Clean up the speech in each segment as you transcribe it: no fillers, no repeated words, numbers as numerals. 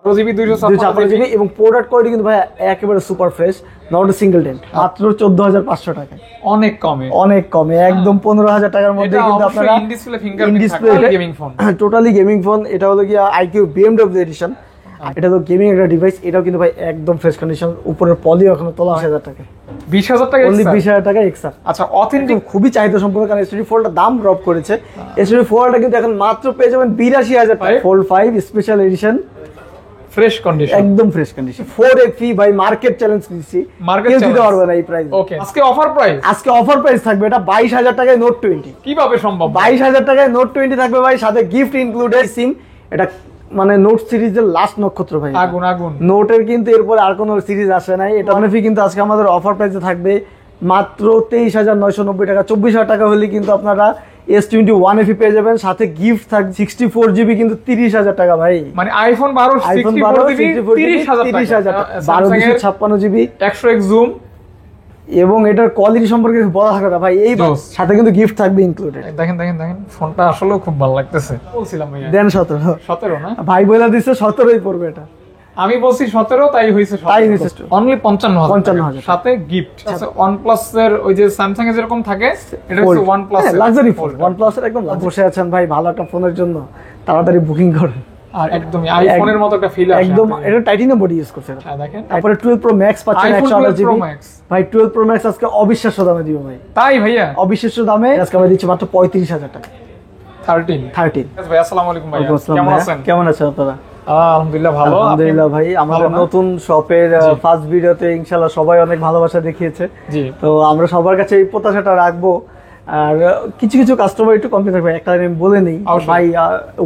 12GB 256GB এবং product quality কিন্তু ভাই একেবারে super fresh, not a single dent, মাত্র 14500 টাকা। অনেক কমে, অনেক কমে, একদম 15000 টাকার মধ্যে কিন্তু আপনারা ইন ডিসপ্লে ফিঙ্গারপ্রিন্ট থাকবে gaming phone, totally gaming phone. এটা হলো কি IQ BMW এডিশন, এটা তো গেমিং একটা ডিভাইস। এটাও কিন্তু ভাই একদম ফ্রেশ কন্ডিশন, উপরের পলি এখনো তোলা 20000 টাকা, 20000 টাকা অনলি 20000 টাকা এক্সট্রা। আচ্ছা অথেন্টিক, খুবই চাহিদা সম্পন্ন, কারণ S24 এর দাম ড্রপ করেছে। S24 কিন্তু এখন মাত্র পেয়ে যাবেন 82000 টাকা, Fold 5 special edition, fresh condition, একদম ফ্রেশ কন্ডিশন। 4FE ভাই মার্কেট চ্যালেঞ্জ দিচ্ছি, কেউ দিতে পারবে না এই প্রাইস। ওকে, আজকে অফার প্রাইস, আজকে অফার প্রাইস থাকবে এটা 22000 টাকায় নোট 20। কিভাবে সম্ভব? 22000 টাকায় নোট 20 থাকবে ভাই, সাথে গিফট ইনক্লুডেড সিম। এটা মানে নোট সিরিজের লাস্ট নক্ষত্র ভাই, আগুন আগুন। নোটের কিন্তু এরপরে আর কোনো সিরিজ আসে নাই। এটা অনেক কিন্তু আজকে আমাদের অফার প্রাইসে থাকবে মাত্র 23990 টাকা। 24000 টাকা হলে কিন্তু আপনারা S21 FE পেয়ে যাবেন, সাথে গিফট থাকবে 64GB, কিন্তু 30000 টাকা ভাই। মানে আইফোন 12 64GB 30000 টাকা, 12256GB 100x জুম, এবং এটার কোয়ালিটি সম্পর্কে বলা থাকে না ভাই, এই সাথে কিন্তু গিফট থাকবে ইনক্লুডেড। দেখেন দেখেন দেখেন, ফোনটা আসলে খুব ভালো লাগতেছে। বলছিলাম ভাই দেন 17 না ভাই, বলে দিচ্ছে 17ই পড়বে এটা, আমি বলছি 17, তাই হইছে 17, অনলি 55000 সাথে গিফট। আচ্ছা OnePlus এর ওই যে স্যামসাং এর যেরকম থাকে, এটা হচ্ছে OnePlus এর লাক্সারি ফোন, OnePlus এর একদম বসে আছেন ভাই ভালো একটা ফোনের জন্য, তাড়াতাড়ি বুকিং করেন। আর একদমই আইফোনের মতো একটা ফিল আসে, একদম এটা টাইটানিয়াম বডি ইউজ করছে। হ্যাঁ দেখেন, তারপরে 12 Pro Max পাচ্ছেন 128GB ভাই। 12 Pro Max আজকে অবিশ্বাস্য দামে দিব ভাই। তাই ভাইয়া? অবিশ্বাস্য দামে আজকে আমরা দিচ্ছি মাত্র 35000 টাকা। 13 ভাই। আসসালামু আলাইকুম ভাই, কেমন আছেন? কেমন আছেন আপনারা? আলহামদুলিল্লাহ ভালো। আলহামদুলিল্লাহ ভাই, আমাদের নতুন শপের ফার্স্ট ভিডিওতে ইনশাআল্লাহ সবাই অনেক ভালোবাসা দেখিয়েছে, জি। তো আমরা সবার কাছে এই প্রত্যাশাটা রাখবো। আর কিছু কিছু কাস্টমার একটু কমপ্লেন থাকবে, একটা আমি বলে নেই ভাই,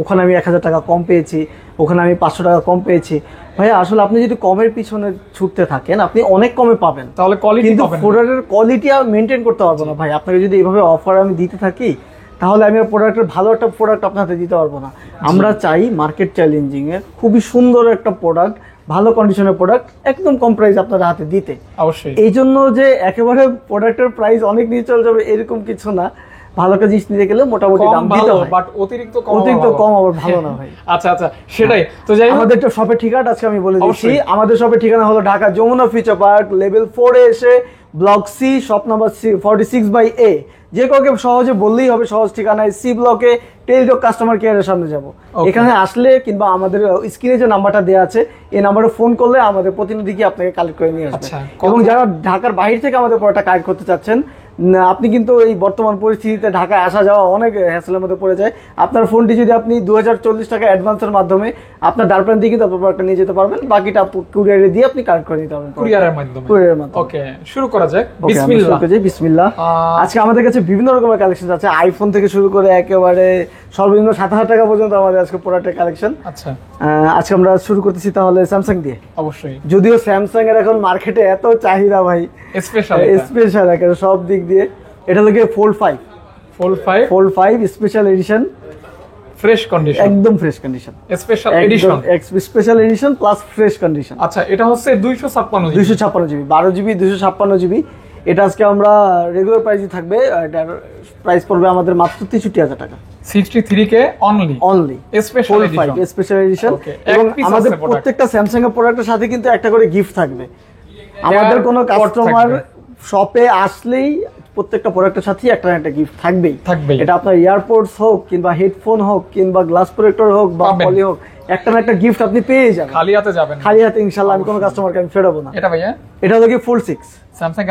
ওখানে আমি 1000 টাকা কম পেয়েছি, ওখানে আমি 500 টাকা কম পেয়েছি। ভাই আসলে আপনি যদি কমের পিছনে ছুটতে থাকেন, আপনি অনেক কমে পাবেন, তাহলে কোয়ালিটি পাবেন, প্রোডাক্টের কোয়ালিটি আর মেনটেন করতে পারবো না ভাই। আপনাকে যদি এইভাবে অফার আমি দিতে থাকি, তাহলে আমি প্রোডাক্টের ভালো একটা প্রোডাক্ট আপনাকে দিতে পারবো না। আমরা চাই মার্কেট চ্যালেঞ্জিং এর খুবই সুন্দর একটা প্রোডাক্ট, ভালো কন্ডিশনের প্রোডাক্ট, একদম কম প্রাইস আপনার হাতে দিতে। অবশ্যই এই জন্য যে একেবারে প্রোডাক্টের প্রাইস অনেক নিচে চলে যাবে এরকম কিছু না, ভালো একটা জিনিস নিতে গেলে মোটামুটি দাম দিতে হয়, বাট অতিরিক্ত কম আবার ভালো না ভাই। আচ্ছা আচ্ছা, সেটাই তো। যাই আমাদের একটা শপের ঠিকানা আজকে আমি বলে দিচ্ছি। আমাদের শপের ঠিকানা হলো Dhaka Jamuna future park, level 4 এ এসে block C, shop number 46/A। যে কাউকে সহজে বললেই হবে সহজ ঠিকানায়, সি ব্লকে টেলিটক কাস্টমার কেয়ারের সামনে যাব। এখানে আসলে কিংবা আমাদের স্ক্রিনে যে নাম্বারটা দেওয়া আছে, এই নাম্বারে ফোন করলে আমাদের প্রতিনিধিকে আপনাকে কালেক্ট করে নিয়ে আসবে। এবং যারা ঢাকার বাইরে থেকে আমাদের প্রোডাক্টটা কালেক্ট করতে চাচ্ছেন, আপনি কিন্তু এই বর্তমান পরিস্থিতিতে ঢাকায় আসা যাওয়া অনেক হ্যাসেলের মধ্যে পড়ে যায়। আপনার ফোনটি যদি আপনি 2040 টাকা অ্যাডভান্সের মাধ্যমে আপনার ডারপ্ল্যান দিয়ে কিন্তু আপনার প্রোডাক্টটা নিয়ে যেতে পারবেন, বাকিটা কুরিয়ারে দিয়ে আপনি কালেক্ট করে নিতে পারবেন কুরিয়ারের মাধ্যমে। ওকে, শুরু করা যাক। বিসমিল্লাহ। আজকে আমাদের কাছে বিভিন্ন রকমের কালেকশন আছে, আইফোন থেকে শুরু করে একেবারে সর্বনিম্ন 7000 টাকা পর্যন্ত আমাদের আজকে প্রোডাক্টের কালেকশন। আচ্ছা, আজকে আমরা শুরু করতেছি তাহলে স্যামসাং দিয়ে। অবশ্যই, যদিও স্যামসাং এর এখন মার্কেটে এত চাহিদা ভাই, স্পেশাল একেবারে সব দিক দিয়ে। এটা হলো Fold 5 special edition, fresh condition, একদম fresh condition, special edition plus fresh condition. আচ্ছা, এটা হচ্ছে 256GB 12GB 256GB। এটা আজকে আমরা রেগুলার প্রাইসই থাকবে, এটার প্রাইস পড়বে আমাদের মাত্র 63000 টাকা। 63K only special edition. এবং আমাদের প্রত্যেকটা স্যামসাং এর প্রোডাক্টের সাথে কিন্তু একটা করে গিফট থাকবে। আমাদের কোনো কাস্টমার শপে আসলেই প্রত্যেকটা প্রোডাক্টের সাথে একটা না একটা গিফট থাকবেই। এটা আপনার ইয়ারপডস হোক কিংবা হেডফোন হোক কিংবা গ্লাস প্রোটেক্টর হোক বা পলি হোক, একটা না একটা গিফট আপনি পেয়ে যাবেন। খালি হাতে ইনশাআল্লাহ আমি কোনো কাস্টমারকে আমি ফেরাবো না। এটা ভাইয়া, এটা হলো Fold 6 স্যামসাং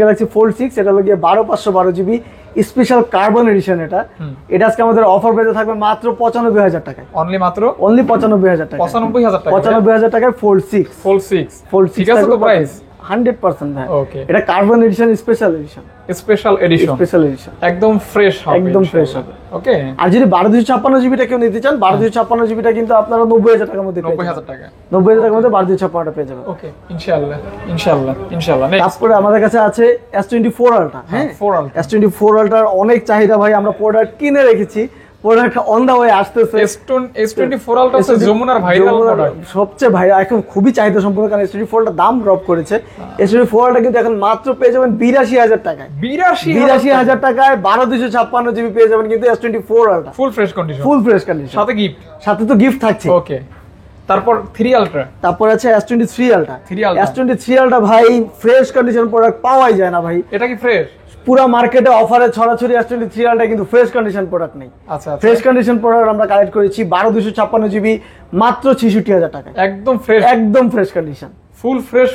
গ্যালাক্সি Fold 6। এটা হলো 12512GB স্পেশাল কার্বন এডিশন। এটা আজকে আমাদের অফার প্রাইসে থাকবে মাত্র 95000 টাকায়, অনলি 95000 টাকা। 95000 টাকায় Fold 6 ঠিক আছে তো প্রাইস 100% ভাই। এটা কার্বন এডিশন স্পেশাল এডিশন, একদম ফ্রেশ হবে। ওকে, আর যদি 12256GB টা কেউ নিতে চান, 12256GB টা কিন্তু আপনারা 90000 টাকার মধ্যে 90000 টাকা 90000 টাকার মধ্যে 12256 পেয়ে যাবেন। ওকে, ইনশাআল্লাহ। তারপরে আমাদের কাছে আছে S24 Ultra। হ্যাঁ, S24 Ultra অনেক চাহিদা ভাই, আমরা প্রোডাক্ট কিনে রেখেছি, প্রোডাক্ট অন দা ওয়ে আসতেছে। S24 Ultra হচ্ছে যমুনার ভাইরাল প্রোডাক্ট, সবচেয়ে ভাইরাল, এখন খুবই চাহিদা সম্পন্ন, কারণ S24 এর দাম ড্রপ করেছে। S24 Ultra কিন্তু এখন মাত্র পেয়ে যাবেন 82000 টাকায়। 82000 টাকায় 12256GB পেয়ে যাবেন কিন্তু S24 Ultra ফুল ফ্রেশ কন্ডিশন, সাথে তো গিফট থাকছে। ওকে, তারপর 3 আলট্রা, তারপর আছে S23 ultra. 3 ultra, S23 ultra ভাই ফ্রেশ কন্ডিশন প্রোডাক্ট পাওয়াই যায় না ভাই। এটা কি ফ্রেশ? পুরো মার্কেটে অফারে ছড়াছড়ি S23 আলট্রা, কিন্তু ফ্রেশ কন্ডিশন প্রোডাক্ট নেই। আচ্ছা, ফ্রেশ কন্ডিশন প্রোডাক্ট আমরা কালেক্ট করেছি 12256 জিবি মাত্র 66000 টাকায়। একদম ফ্রেশ, একদম fresh condition, full fresh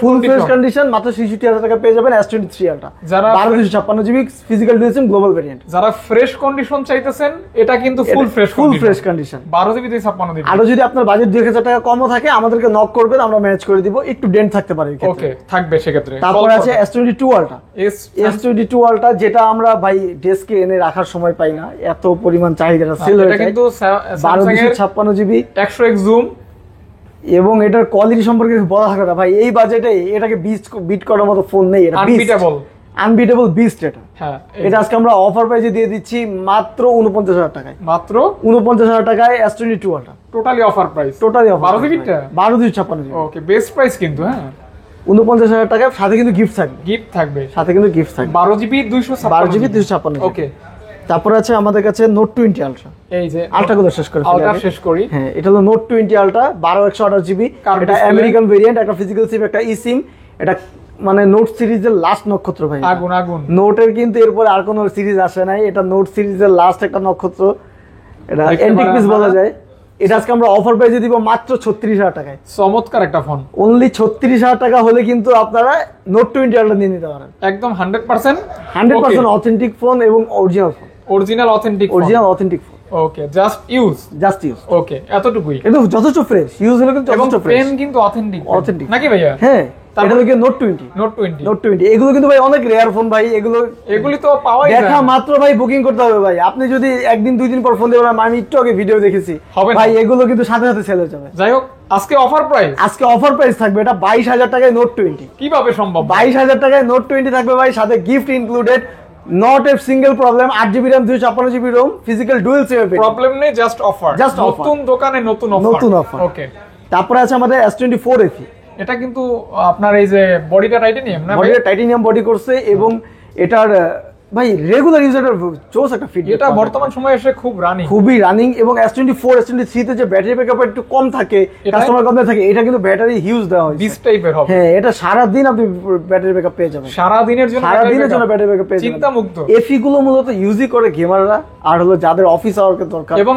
condition মাত্র 66000 টাকা পেয়ে যাবেন S23 আলট্রা। যারা 12256 জিবি physical dual SIM global variant, যারা ফ্রেশ কন্ডিশন চাইতেছেন এটা কিন্তু full fresh condition 12 GB 256 GB. আর যদি আপনার বাজেট 2000 টাকা কমও থাকে আমাদেরকে নক করবেন, আমরা ম্যানেজ করে দিব, একটু ডেন্ট থাকতে পারে। ওকে, থাকবে সেক্ষেত্রে। তারপর আছে S22 আলট্রা। S22 আলট্রা যেটা আমরা ভাই ডেস্কে এনে রাখার সময় পাই না, এত পরিমাণ চাহিদাটা সেল হয়ে যায়। এটা কিন্তু 12256 জিবি 100x জুম, এবং এটার কোয়ালিটি সম্পর্কে বলা থাকে না ভাই, এই বাজেটে এটাকে বিট করার মতো ফোন নেই। এটা আনবিটেবল বিস্ট এটা। হ্যাঁ, এটা আজকে আমরা অফার প্রাইসে দিয়ে দিচ্ছি মাত্র 49000 টাকায়। মাত্র 49000 টাকায় S22 ultra, totally offer price. Totally offer 12 জিবিটা 12256 জিবি। ওকে, বেস্ট প্রাইস কিন্তু। হ্যাঁ, 49000 টাকায় সাথে কিন্তু গিফট থাকবে, সাথে কিন্তু গিফট থাকবে 12 জিবি 256 ওকে। তারপর আছে আমাদের কাছে নোট 20 আলট্রা। এই যে আলট্রা গুলো শেষ করি। হ্যাঁ, এটা হলো নোট 20 আলট্রা 12128 জিবি। এটা আমেরিকান ভেরিয়েন্ট, একটা ফিজিক্যাল সিম, একটা ই সিম। এটা মানে নোট সিরিজের লাস্ট নক্ষত্র ভাই। আগুন নোটের কিন্তু এরপরে আর কোনো সিরিজ আসে নাই, এটা নোট সিরিজের লাস্ট একটা নক্ষত্র। এটা এন্টিক পিস বলা যায়। এটা আজকে আমরা অফার প্রাইসে দিব মাত্র 36000 টাকায়। চমৎকার একটা ফোন, অনলি 36000 টাকা হলে কিন্তু আপনারা নোট 20 আলট্রা নিয়ে নিতে পারেন। একদম 100% অথেন্টিক ফোন এবং অরিজিনাল অথেন্টিক ফোন। ওকে, জাস্ট ইউজ। ওকে, এতটুকুই। কিন্তু যথেষ্ট ফ্রেশ ইউজ হলো, কিন্তু যথেষ্ট ফ্রেশ। পেন কিন্তু অথেন্টিক নাকি ভাইয়া? হ্যাঁ, এটা হলো কি নোট 20 এগুলো কিন্তু ভাই অনেক রেয়ার ফোন ভাই। এগুলি তো পাওয়াই যায় না, দেখা মাত্র ভাই বুকিং করতে হবে ভাই। আপনি যদি একদিন দুই দিন পর ফোন দিবেন, আমি একটু আগে ভিডিও দেখেছি ভাই, এগুলো কিন্তু সাথে সাথে সেল হয়ে যাবে। যাই হোক, আজকে অফার প্রাইস থাকবে এটা 22000 টাকায় নোট 20। কিভাবে সম্ভব? 22000 টাকায় নোট 20 থাকবে ভাই, সাথে gift included. Not a single problem, 8GB RAM 256GB ROM, physical dual SIM. Problem নেই, জাস্ট অফার। নতুন দোকানে নতুন অফার। ওকে, তারপরে আছে আমাদের S24 FE। এটা কিন্তু আপনার এই যে বডিটা টাইটানিয়াম না? বডিটা টাইটানিয়াম বডি করছে, এবং এটার ভাই রেগুলার ইউজারের চোস একটা ফিডব্যাক। এটা বর্তমান সময়ে এসে খুবই রানিং। এবং S24 S23 তে যে ব্যাটারি ব্যাকআপ একটু কম থাকে, কাস্টমার কম থাকে, এটা কিন্তু ব্যাটারি হিউজ দেওয়া হয়, দিস টাইপের হবে। হ্যাঁ, এটা সারা দিন আপনি ব্যাটারি ব্যাকআপ পেয়ে যাবেন, সারা দিনের জন্য ব্যাটারি ব্যাকআপ পেয়ে যাবেন, চিন্তা মুক্ত। এফি গুলো মূলত ইউজই করে গেমাররা, আর হলো যাদের অফিস আওয়ারকে দরকার, এবং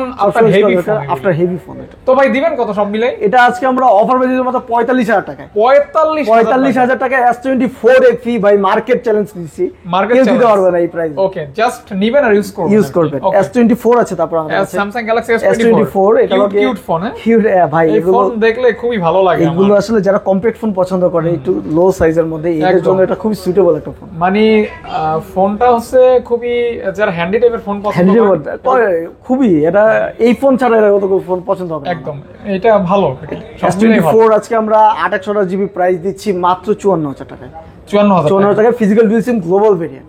আফটার হেভি ফোন। এটা তো ভাই দিবেন কত সব মিলে? এটা আজকে আমরা অফার প্রাইসে মাত্র 45000 টাকায়। 45000 টাকায় S24 FE ভাই, মার্কেট চ্যালেঞ্জ দিছি, মার্কেট দিতে পারবে না এই প্রাইস। ওকে, জাস্ট নিবেন আর ইউজ করবেন। S24 আছে, তারপর আমাদের আছে Samsung Galaxy S24। এটা কিউট ফোন। কিউট ভাই, এই ফোন দেখলে খুবই ভালো লাগে। এগুলো আসলে যারা কম্প্যাক্ট ফোন পছন্দ করে, একটু লো সাইজের মধ্যে, এর জন্য এটা খুবই সুটেবল একটা ফোন। মানে ফোনটা হচ্ছে খুবই, যারা হ্যান্ডি টাইপের ফোন পছন্দ করে খুবই, এটা এই ফোন ছাড়া এর মতো ফোন পছন্দ হবে একদম। এটা ভালো। S24 আজকে আমরা 828GB প্রাইস দিচ্ছি মাত্র 54000 টাকায়। 54000 টাকা physical dual SIM global variant.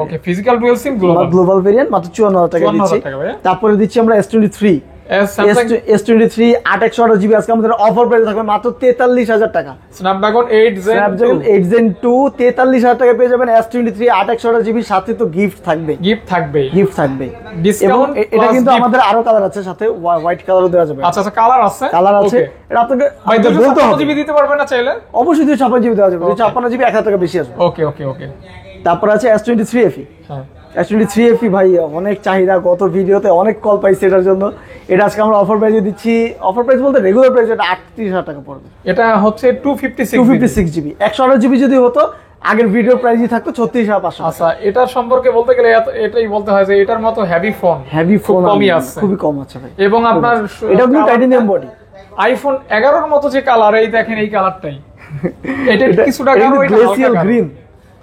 ওকে, physical dual SIM global variant মাত্র 54000 টাকা দিচ্ছি। তারপরে দিচ্ছি আমরা S23 828GB আজকে আমাদের অফার প্রাইস থাকবে মাত্র 43000 টাকা। স্ন্যাপড্রাগন 8 Gen 2 43000 টাকা পেয়ে যাবেন। S23 828GB সাথে তো গিফট থাকবে। ডিসকাউন্ট। এটা কিন্তু আমাদের আরো কালার আছে, সাথে হোয়াইট কালারও দেওয়া যাবে। আচ্ছা, কালার আছে। এটা আপনাকে ভাই বলতে হবে, জিবি দিতে পারবেন না চাইলে? অবশ্যই 256GB দেওয়া যাবে। 256GB 1000 টাকা বেশি আসবে। ওকে। তারপর আছে S23 FE। হ্যাঁ, S23 FE ভাই অনেক চাহিদা, গত ভিডিওতে অনেক কল পাইছি এটার জন্য। এটা আজকে আমরা অফার প্রাইসে দিচ্ছি, অফার প্রাইস বলতে রেগুলার প্রাইস এটা 38000 টাকা পড়বে। এটা হচ্ছে 256GB 128GB যদি হতো আগের ভিডিও প্রাইসই থাকতো 36500। আচ্ছা, এটার সম্পর্কে বলতে গেলে এটাই বলতে হয় যে এটার মতো হেভি ফোন কমই আছে, খুবই কম আছে ভাই। এবং আপনার এটা কিন্তু টাইটানিয়াম বডি। আইফোন 11 এর মতো যে কালার, এই দেখেন এই কালারটাই, এটা কিছুটা গাঢ়, এটা গ্লেসিয়াল গ্রিন।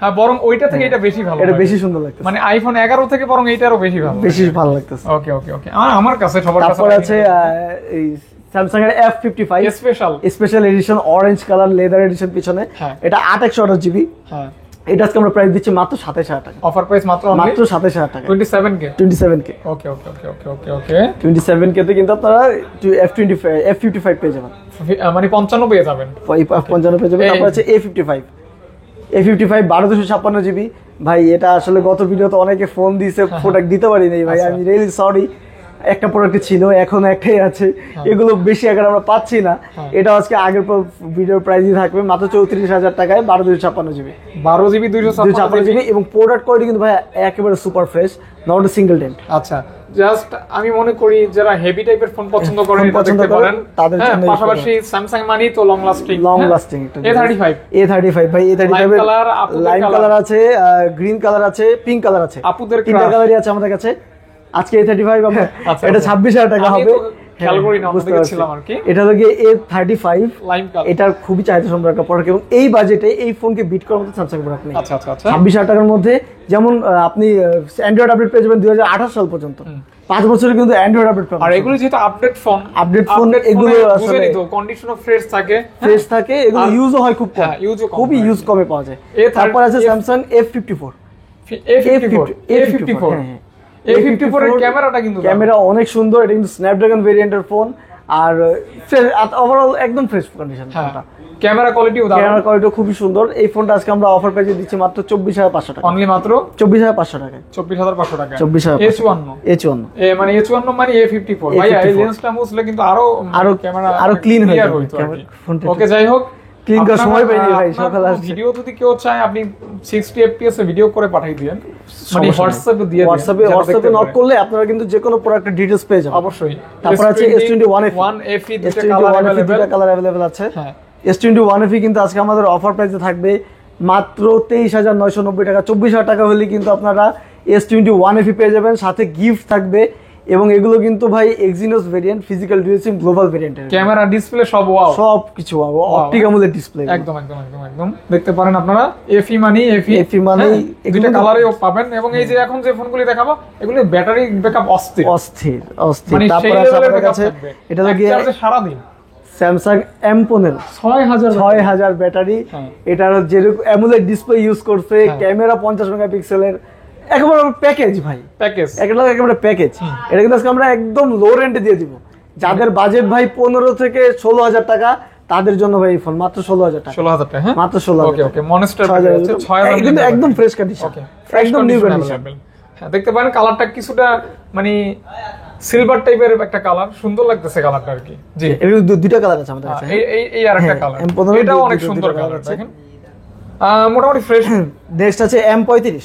হ্যাঁ, বরং ওইটা থেকে এটা বেশি ভালো, এটা বেশি সুন্দর লাগছে। মানে আইফোন 11 থেকে বরং এইটারও বেশি ভালো লাগতেছে। ওকে। আমার কাছে সবার কাছে। তারপর আছে এই Samsung এর F55 special edition orange colour leather addition পিছনে। এটা 828GB। হ্যাঁ, এটা আজকে আমরা প্রাইস দিচ্ছি মাত্র 27000 টাকা। অফার প্রাইস মাত্র 27000 টাকা। 27K। ওকে। 27K তে কিন্তু আপনারা F55 পেয়ে যাবেন, মানে 55 পেয়ে যাবেন। 55 পেয়ে যাবেন। তারপর আছে A55 12256GB ভাই। এটা আসলে গত ভিডিওতে অনেকে ফোন দিয়েছে, প্রোডাক্ট দিতে পারি নাই ভাই, আমি রিয়েলি সরি। একটা প্রোডাক্ট ছিল, এখন একটাই আছে, এগুলো বেশি আকার আমরা পাচ্ছি না। এটা আজকে আগের ভিডিওর প্রাইসই থাকবে মাত্র 34,000 টাকায় 12 GB 256 GB এবং প্রোডাক্ট কোয়ালিটি কিন্তু ভাই একেবারে super fresh, not a single dent. আচ্ছা, জাস্ট আমি মনে করি যারা হেভি টাইপের ফোন পছন্দ করেন এটা দেখতে পারেন তাদের জন্য। পাশাপাশি স্যামসাং মানি তো লং লাস্টিং A35 ভাই, A35 এর লাইম কালার আছে, গ্রিন কালার আছে, পিঙ্ক কালার আছে, আপুদের তিনটা কালারই আছে আমাদের কাছে। আজকে A35 এটা 26,000 টাকা হবে। খেয়াল করি না, আমাদের ছিলাম আর কি। এটা হলো A35 লাইম কালার, এটা খুবই চাহিদা সম্পন্ন একটা প্রোডাক্ট এবং এই বাজেটে এই ফোনকে বিট করার মতো স্যামসাং প্রোডাক্ট নেই। আচ্ছা আচ্ছা আচ্ছা, 26,000 টাকার মধ্যে যেমন আপনি অ্যান্ড্রয়েড আপডেট পেয়ে যাবেন 2028 সাল পর্যন্ত, 5 বছরের কিন্তু অ্যান্ড্রয়েড আপডেট পাবেন। আর এগুলো যেহেতু আপডেট ফোন এগুলো আসলে তো কন্ডিশনও ফ্রেশ থাকে, এগুলো ইউজও হয় খুব কম, খুবই ইউজ কমে পাওয়া যায়। তারপর আছে স্যামসাং A54 A54 এর ক্যামেরাটা কিন্তু ক্যামেরা অনেক সুন্দর, এটা কিন্তু স্ন্যাপড্রাগন ভেরিয়েন্টের ফোন আর ওভারঅল একদম ফ্রেশ কন্ডিশন। ক্যামেরা কোয়ালিটিও দারুণ, ক্যামেরা কোয়ালিটিও খুবই সুন্দর। এই ফোনটা আজকে আমরা অফার প্রাইসে দিচ্ছি মাত্র 24,500 টাকা, অনলি মাত্র 24,500 টাকায়, 24,500 টাকা। A54 মানে A54 মানে A54 ভাই, এই লেন্সটা মুছলে কিন্তু আরো ক্যামেরা আরো ক্লিন হয়ে যাবে ফোনটা। ওকে, যাই হোক, ক্লিন করার সময় পাইনি ভাই, সকালে আসছে। ভিডিও যদি কেউ চায় আপনি 60 fps এ ভিডিও করে পাঠিয়ে দিবেন, মানে হোয়াটসঅ্যাপে দিয়ে দিন। হোয়াটসঅ্যাপে নক করলে আপনারা কিন্তু যে কোনো প্রোডাক্টের ডিটেইলস পেয়ে যাবেন অবশ্যই। তারপর আছে S21 FE, দুটো কালার अवेलेबल আছে। হ্যাঁ, S21 FE কিন্তু আজকে আমাদের অফার প্রাইসে থাকবে মাত্র 23,990 টাকা। 24,000 টাকা হলে কিন্তু আপনারা S21 FE পেয়ে যাবেন, সাথে গিফট থাকবে। এবং এগুলো কিন্তু ভাই Exynos variant, physical dual SIM, global ভেরিয়েন্টের, ক্যামেরা, ডিসপ্লে সব ওয়াও, সব কিছু ওয়াও, অপটিক অ্যামোলেড ডিসপ্লে, একদম একদম একদম একদম দেখতে পারেন আপনারা। এফি মানে দুটো কালারেও পাবেন। এবং এই যে এখন যে ফোনগুলি দেখাবো এগুলো ব্যাটারি ব্যাকআপ অস্থির। তারপর আছে আমাদের কাছে এটা লাগে সারা দিন স্যামসাং M15 6000 ব্যাটারি, এটার যেরকম অ্যামোলেড ডিসপ্লে ইউজ করছে, ক্যামেরা 50 মেগাপিক্সেলের, একেবারে প্যাকেজ ভাই, একেবারে প্যাকেজ। এটা কিন্তু আজকে আমরা একদম লো রেন্টে দিয়ে দিব। যাদের বাজেট ভাই 15 থেকে 16,000 টাকা, তাদের জন্য ভাই ফোন মাত্র 16,000 টাকা, 16,000 টাকা, হ্যাঁ মাত্র 16,000। ওকে ওকে, মনস্টার 6000 কিন্তু একদম ফ্রেশ কন্ডিশন, একদম নিউ কন্ডিশন। হ্যাঁ, দেখতে পারেন কালারটা কিছুটা মানে সিলভার টাইপের একটা কালার, সুন্দর লাগতেছে কালারটা আর কি। জি, এর দুটো কালার আছে আমাদের কাছে। এই আরেকটা কালার, এটাও অনেক সুন্দর কালার দেখেন, মোটামুটি ফ্রেশ। নেক্সট আছে M35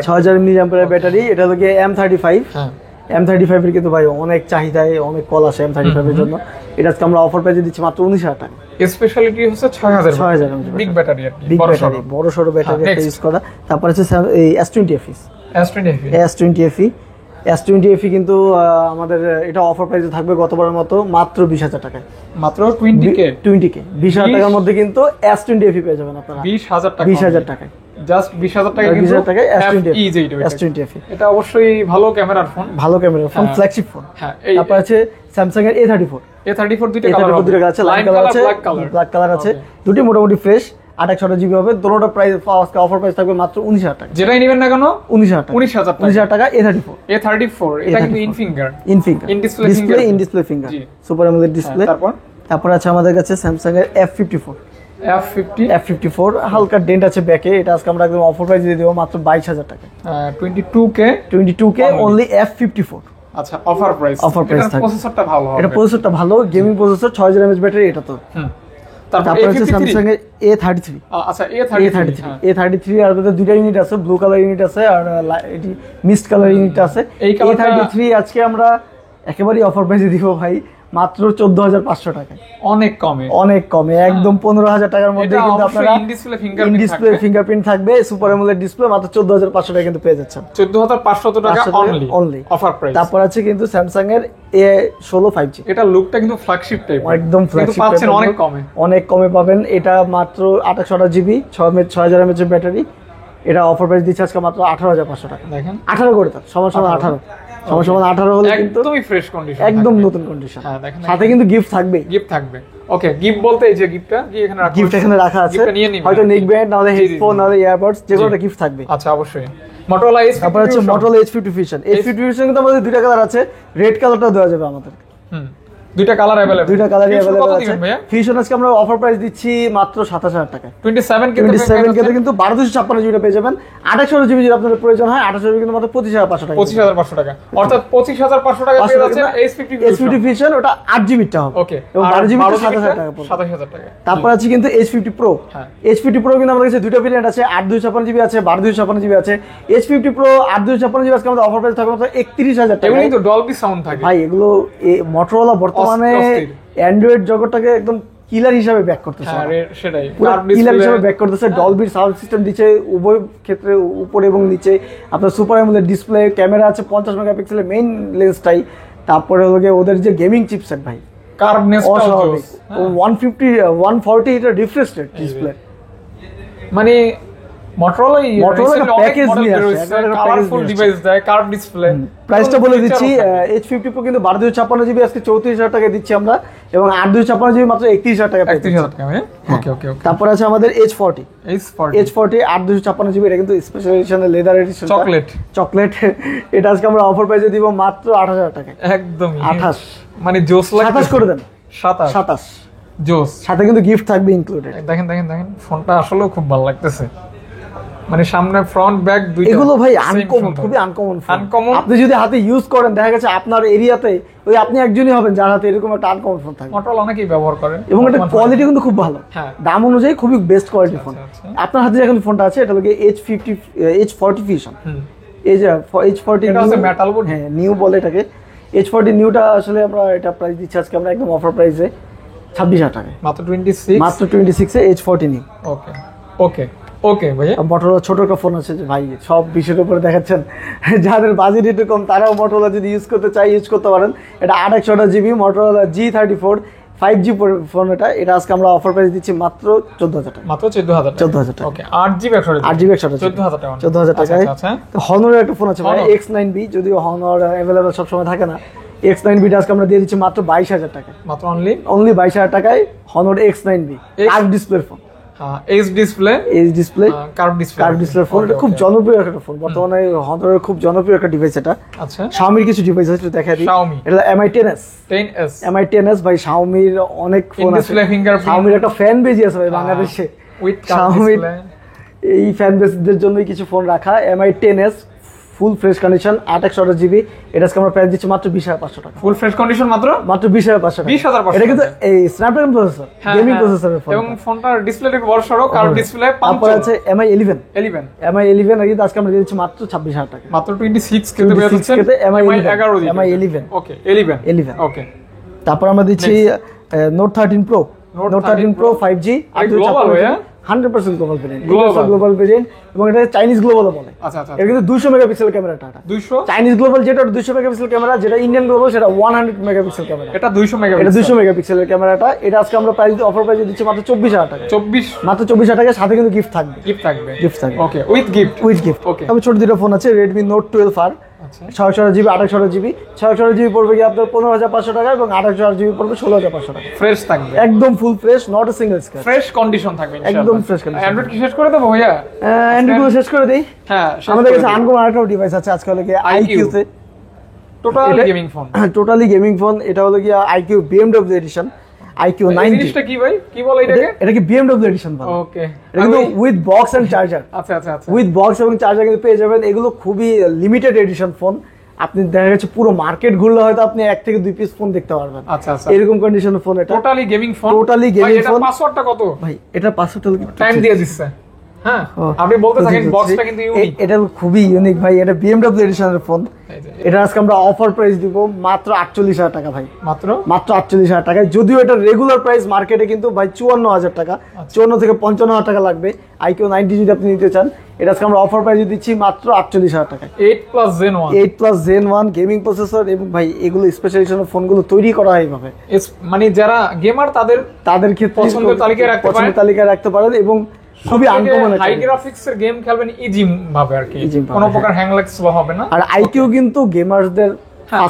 6000 mAh ব্যাটারি, এটা হলো গিয়ে M35। M35 এর কিন্তু ভাই অনেক চাহিদায় অনেক কল আসে M35 এর জন্য। এটা আজকে আমরা অফার প্রাইসে দিচ্ছি মাত্র 19,000 টাকা। স্পেশালিটি হচ্ছে 6000 বিগ ব্যাটারি আর কি, বড় সরো ব্যাটারি ইউজ করা। তারপর আছে এই S20 FE কিন্তু আমাদের এটা অফার প্রাইসে থাকবে গতবারের মতো মাত্র 20,000 টাকায়, মাত্র 20K 20,000 টাকার মধ্যে কিন্তু S20 FE পেয়ে যাবেন আপনারা 20,000 টাকায়, জাস্ট 20,000 টাকা কিন্তু S20 FE। এটা অবশ্যই ভালো ক্যামেরার ফোন, ফ্ল্যাগশিপ ফোন। হ্যাঁ, তারপর আছে স্যামসাং এর A34 দুটো কালার আছে, লাইম কালার আছে, ব্ল্যাক কালার আছে, দুটি মোটামুটি ফ্রেশ। 2800 জিবি হবে, দুটোটা প্রাইস আজকে অফার প্রাইস থাকবে মাত্র 19,000 টাকা। যেটাই নেবেন না কেন 19,000 টাকা। A34 এটা কিন্তু in display finger super AMOLED display. তারপর আছে আমাদের কাছে স্যামসাং এর F54 হালকা ডেন্ট আছে ব্যাকে, এটা আজকে আমরা একদম অফার প্রাইস দিয়ে দেব মাত্র 22,000 টাকা। 22K only F54। আচ্ছা, অফার প্রাইস এটা প্রসেসরটা ভালো হবে, এটা প্রসেসরটা ভালো, গেমিং প্রসেসর, 6000 mAh ব্যাটারি এটা তো। তারপর আছে স্যামসাং এর A33। আচ্ছা, A33 আর দুটো ইউনিট আছে, ব্লু কালার ইউনিট আছে আর এটি মিস্ট কালার ইউনিট আছে। A33 আজকে আমরা একেবারে অফার প্রাইসে দিব ভাই মাত্র 14,500 টাকায়, অনেক কমে একদম 15,000 টাকার মধ্যে কিন্তু আপনারা ইন ডিসপ্লে ফিঙ্গারপ্রিন্ট থাকবে, সুপার অ্যামোলেড ডিসপ্লে, মাত্র 14,500 টাকা কিন্তু পেয়ে যাচ্ছেন, 14,500 টাকা অনলি অফার প্রাইস। তারপর আছে কিন্তু স্যামসাং এর A16 5G, এটা লুকটা কিন্তু ফ্ল্যাগশিপ টাইপ, একদম ফ্ল্যাগশিপ পাচ্ছেন অনেক কমে পাবেন। এটা মাত্র 2800 জিবি, 6000 mAh ব্যাটারি, এটা অফার প্রাইস দিচ্ছে আজকে মাত্র 18,500 টাকা। দেখেন 18 করে তার সমান 18 হলে কিন্তু একদমই ফ্রেশ কন্ডিশন, একদম নতুন কন্ডিশন, সাথে কিন্তু গিফট থাকবে। ওকে, গিফট বলতে এই যে গিফটটা কি এখানে রাখা, গিফট এখানে রাখা আছে, হয়তো নেকব্যান্ড নাহলে হেডফোন নাহলে ইয়ারবাডস যে কোনোটা গিফট থাকবে। আচ্ছা, অবশ্যই। Motorola তারপর হচ্ছে Motorola H50 Fusion। H50 Fusion কিন্তু আমাদের দুইটা কালার আছে, রেড কালারটা দেওয়া যাবে আমাদের, দুইটা কালার अवेलेबल, দুইটা কালারই अवेलेबल আছে। ফিউশন আজকে আমরা অফার প্রাইস দিচ্ছি মাত্র 27000 টাকা। 27 কে কিন্তু 12256 জিবি পেয়ে যাবেন। 28 জিবি যদি আপনাদের প্রয়োজন হয় 28 জিবি কিন্তু মাত্র 25500 টাকা। 25500 টাকা, অর্থাৎ 25500 টাকা পেয়ে যাচ্ছেন S50 ফিউশন, ওটা 8 জিবি টা হবে। ওকে, এবং 12 জিবি 27000 টাকা পড়বে। 27000 টাকা। তারপর আছে কিন্তু H50 Pro। H50 Pro কিন্তু আমাদের কাছে দুটো ভেরিয়েন্ট আছে, 8256 জিবি আছে, 12256 জিবি আছে। H50 Pro 8256 জিবি আজকে আমাদের অফার প্রাইস থাকবে মাত্র 31000 টাকা। এগুলো কিন্তু ডলবি সাউন্ড থাকে ভাই, এগুলো Motorola বর্তমানে অ্যান্ড্রয়েড জগৎটাকে একদম কিলার হিসেবে ব্যাক করতেছে। হ্যাঁ সেটাই, কিলার হিসেবে ব্যাক করতেছে। ডলবির সাউন্ড সিস্টেম দিচ্ছে উভয় ক্ষেত্রে, উপরে এবং নিচে। আপনার সুপার অ্যামোলেড ডিসপ্লে, ক্যামেরা আছে 50 মেগাপিক্সেলের মেইন লেন্সটাই। তারপরে হলো গিয়ে ওদের যে গেমিং চিপসেট ভাই, কার্ভ নেস্টাও 150 140 এটা রিফ্রেশ রেট ডিসপ্লে। মানে Motorola প্যাকেজ নিয়ে আসে, কালারফুল ডিভাইস দেয়, কার্ভ ডিসপ্লে। প্রাইসটা বলে দিচ্ছি, H50 Pro কিন্তু 12256 জিবি আজকে 34000 টাকা দিচ্ছি আমরা, এবং 8256 জিবি মাত্র 31000 টাকা। 31000 টাকা। ওকে ওকে ওকে। তারপর আছে আমাদের H40 8256 জিবি, এটা কিন্তু স্পেশাল এডিশনের লেদার এডিশন, চকলেট। এটা আজকে আমরা অফার প্রাইসে দিব মাত্র 8000 টাকা। একদম 28, মানে জোস লাগে। 27 করে দেন। 27 জোস, সাথে কিন্তু গিফট থাকবে ইনক্লুডেড। দেখেন দেখেন দেখেন, ফোনটা আসলেও খুব ভালো লাগতেছে। মানে সামনে ফ্রন্ট ব্যাক দুইটা, এগুলো ভাই আনকমন, খুবই আনকমন। আপনি যদি হাতে ইউজ করেন, দেখা গেছে আপনার এরিয়াতে ওই আপনি একজনই হবেন যার হাতে এরকম একটা আনকমন ফোন থাকবে। Motorola অনেকেই ব্যবহার করে, এবং এটা কোয়ালিটি কিন্তু খুব ভালো, দাম অনুযায়ী খুবই বেস্ট কোয়ালিটি ফোন। আপনার হাতে এখন ফোনটা আছে, এটা হলো H40 ফিউশন। এই যে H40 মেটাল বোর্ড, হ্যাঁ নিউ বলে এটাকে। H40 নিউটা আসলে আমরা এটা প্রাইস দিচ্ছি আজকে আমরা একদম অফার প্রাইসে 26000 টাকায়, মাত্র 26, মাত্র 26 এ H40 নিউ। ওকে ওকে ওকে ভাই। Motorola ছোট একটা ফোন আছে যে ভাই, সব বিষয়ের উপরে দেখাচ্ছেন। যাদের বাজেট একটু কম তারাও Motorola যদি ইউজ করতে চাই ইউজ করতে পারেন। এটা 8 GB Motorola G34 5G phone. এটা আজকে আমরা অফার প্রাইস দিচ্ছি মাত্র 14000 টাকা, মাত্র 14000 টাকা। ওকে, 8GB 128 টাকা, 14000 টাকায়। তো Honor-এর একটা ফোন আছে ভাই, X9B, যদিও Honor अवेलेबल সব সময় থাকে না। X9B আজকে আমরা দিয়ে দিচ্ছি মাত্র 22000 টাকা, মাত্র অনলি 22000 টাকায় Honor X9B curve display phone. H display curve display phone. এটা খুব জনপ্রিয় একটা ফোন বর্তমানে, Honor-এর খুব জনপ্রিয় একটা ডিভাইস এটা। আচ্ছা, Xiaomi-র কিছু ডিভাইস আছে একটু দেখাই দিই। এটা Mi 10s ভাই, Xiaomi-র অনেক ফোন আছে। Xiaomi-র একটা ফ্যান বেজ আছে ভাই বাংলাদেশে, Xiaomi-র এই ফ্যান বেজদের জন্যই কিছু ফোন রাখা। Mi 10s ফুল ফ্রেশ কন্ডিশন 28 জিবি, এটা আজকে আমরা প্রাইস দিচ্ছি মাত্র 20500 টাকা। ফুল ফ্রেশ কন্ডিশন মাত্র 20500 টাকা। 20500 এটা কিন্তু এই স্ন্যাপড্রাগন প্রসেসর, গেমিং প্রসেসরের ফোন, এবং ফোনটার ডিসপ্লেটা একটু বড় সরো, কার্ভ ডিসপ্লে। তারপর আছে Mi 11 আর কিন্তু আজকে আমরা দিয়ে দিচ্ছি মাত্র 26000 টাকা, মাত্র 26 কেতে পেয়ে যাচ্ছেন Mi 11 11 ওকে। তারপর আমরা দিচ্ছি Note 13 Pro 5G 100% global variant, এবং এটা চাইনিজ গ্লোবালও বলে। আচ্ছা আচ্ছা, এটা কিন্তু 200 মেগাপিক্সেল ক্যামেরাটা, 200 চাইনিজ গ্লোবাল যেটা 200 মেগাপিক্সেল ক্যামেরা, যেটা ইন্ডিয়ান গ্লোবাল সেটা 100 মেগাপিক্সেল ক্যামেরা। এটা 200 মেগাপিক্সেলের ক্যামেরাটা। এটা আজকে আমরা প্রাইস অফার প্রাইসে দিচ্ছি মাত্র 24000 টাকা, মাত্র 24000 টাকা, সাথে কিন্তু গিফট থাকবে। ওকে, উইথ গিফট। ওকে, তবে ছোট দুটো ফোন আছে, Redmi Note 12R, 600 GB 28 GB. 600 GB পড়বে কি আপনার 15500 টাকা, এবং 28 জিবি পড়বে 16500 টাকা। ফ্রেশ থাকবে, একদম full fresh, not a single scratch, fresh condition থাকবে ইনশাআল্লাহ। একদম ফ্রেশ কন্ডিশন। অ্যান্ড্রয়েড কি শেষ করে দেবো ভাইয়া? অ্যান্ড্রয়েড গুলো শেষ করে দেই। হ্যাঁ, আমাদের কাছে আনকমন আরেকটা ডিভাইস আছে আজকে, হলো কি IQ তে টোটালি গেমিং ফোন। এটা হলো কি IQ BMW এডিশন, IQ 90। জিনিসটা কি ভাই, কি বলে এটাকে? এটা কি BMW এডিশন বলে। ওকে, এটা কিন্তু উইথ বক্স এন্ড চার্জার। আচ্ছা আচ্ছা আচ্ছা, উইথ বক্স এবং চার্জার কিন্তু পেয়ে যাবেন। এগুলো খুবই লিমিটেড এডিশন ফোন। আপনি দেখা যাচ্ছে পুরো মার্কেট ঘুরলে হয়তো আপনি 1 থেকে 2 পিস ফোন দেখতে পারবেন। আচ্ছা আচ্ছা, এরকম কন্ডিশনের ফোন এটা। Totally gaming phone. এটা পাসওয়ার্ডটা কত ভাই? এটা পাসওয়ার্ডটা টাইম দিয়ে দিচ্ছে। হ্যাঁ, আপনি বলতে থাকেন, বক্সটা কিন্তু ইউনিক। এটা খুবই ইউনিক ভাই, এটা BMW এডিশনের ফোন। এটা আজকে আমরা অফার প্রাইস দিব মাত্র 48000 টাকা ভাই, মাত্র 48000 টাকায়। যদিও এটা রেগুলার প্রাইস মার্কেটে কিন্তু ভাই 54000 টাকা, 54 থেকে 55000 টাকা লাগবে। IQ 90 যদি আপনি নিতে চান, এটা আজকে আমরা অফার প্রাইসে দিচ্ছি মাত্র 48000 টাকায়। 8+ Gen 1 গেমিং প্রসেসর, এবং ভাই এগুলো স্পেশাল এডিশনের ফোনগুলো তৈরি করা হয় এইভাবে, মানে যারা গেমার তাদের ক্ষেত্রে পছন্দের তালিকায় রাখতে পারেন, এবং খুবই আনকমন হাই গ্রাফিক্স এর গেম খেলবেন ইজি ভাবে আর কি, কোনো প্রকার হ্যাং ল্যাগ স্লো হবে না। আর IQ কিন্তু গেমারদের